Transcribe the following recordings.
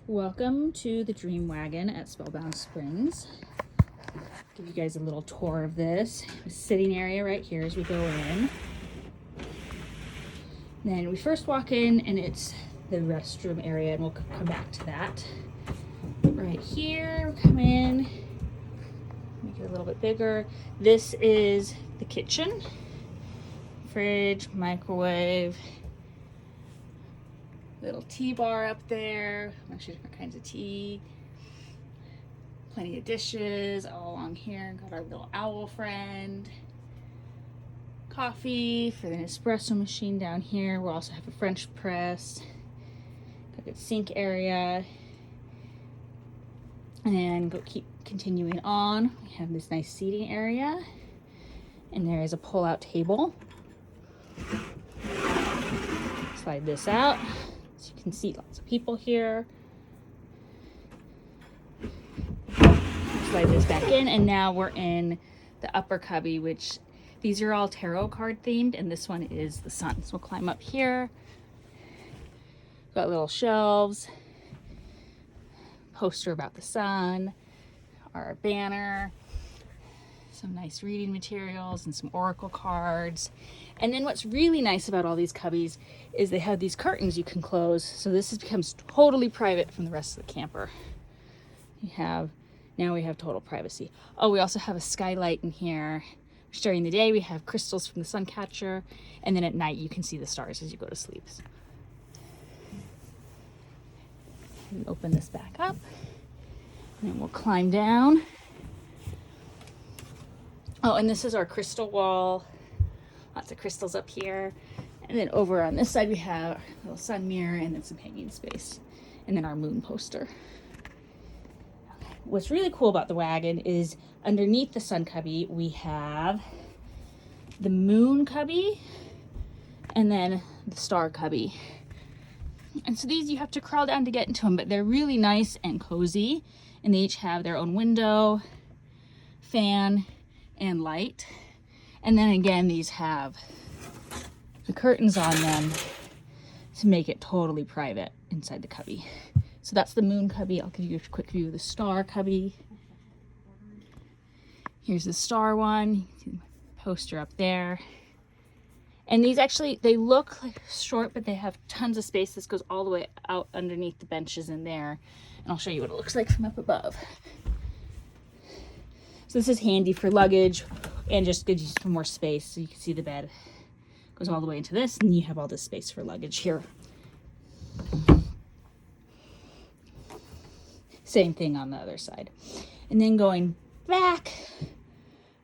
Welcome to the Dream Wagon at Spellbound Springs. Give you guys a little tour of this. Sitting area right here as we go in. Then we first walk in and it's the restroom area, and we'll come back to that. Right here, we come in, make it a little bit bigger. This is the kitchen. Fridge, microwave, little tea bar up there, a bunch of different kinds of tea, plenty of dishes all along here. Got our little owl friend, coffee for the Nespresso machine down here. We'll also have a French press, got a sink area, and keep continuing on. We have this nice seating area, and there is a pull-out table. Slide this out. So you can see lots of people here. Slide this back in, and now we're in the upper cubby, which these are all tarot card themed, and this one is the sun. So we'll climb up here. Got little shelves, poster about the sun, our banner, some nice reading materials, and some oracle cards. And then what's really nice about all these cubbies is they have these curtains you can close, so this becomes totally private from the rest of the camper. Now we have total privacy. Oh, we also have a skylight in here, which during the day we have crystals from the suncatcher, and then at night you can see the stars as you go to sleep. And open this back up, and then we'll climb down. Oh, and this is our crystal wall. Lots of crystals up here. And then over on this side, we have a little sun mirror and then some hanging space. And then our moon poster. What's really cool about the wagon is underneath the sun cubby, we have the moon cubby and then the star cubby. And so these you have to crawl down to get into them, but they're really nice and cozy. And they each have their own window, fan, and light. And then again, these have the curtains on them to make it totally private inside the cubby. So that's the moon cubby. I'll give you a quick view of the star cubby. Here's the star one. You can see the poster up there. And these actually, they look like short, but they have tons of space. This goes all the way out underneath the benches in there. And I'll show you what it looks like from up above. So this is handy for luggage and just gives you some more space. So you can see the bed goes all the way into this, and you have all this space for luggage here. Same thing on the other side. And then going back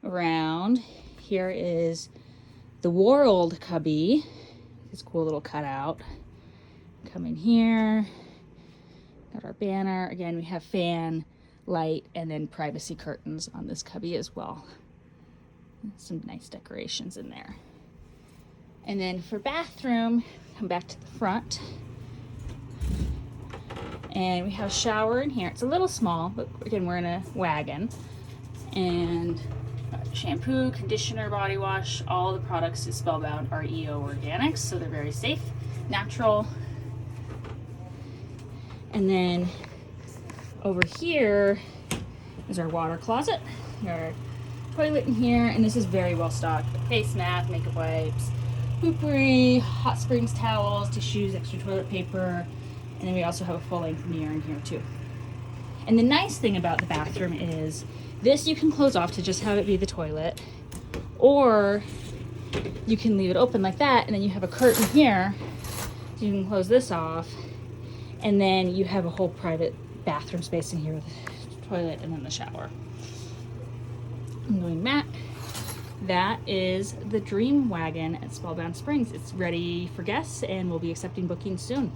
around, here is the world cubby. This cool little cutout. Come in here. Got our banner. Again, we have fan, light, and then privacy curtains on this cubby as well. Some nice decorations in there. And then for bathroom, come back to the front. And we have a shower in here. It's a little small, but again, we're in a wagon. And shampoo, conditioner, body wash, all the products at Spellbound are EO organics, so they're very safe, natural. And then over here is our water closet, our toilet in here, and this is very well stocked. Face mask, makeup wipes, poopery, hot springs towels, tissues, extra toilet paper, and then we also have a full-length mirror in here too. And the nice thing about the bathroom is this you can close off to just have it be the toilet, or you can leave it open like that, and then you have a curtain here, so you can close this off, and then you have a whole private bathroom space in here with the toilet and then the shower. I'm going back. That is the Dream Wagon at Spellbound Springs. It's ready for guests, and we'll be accepting bookings soon.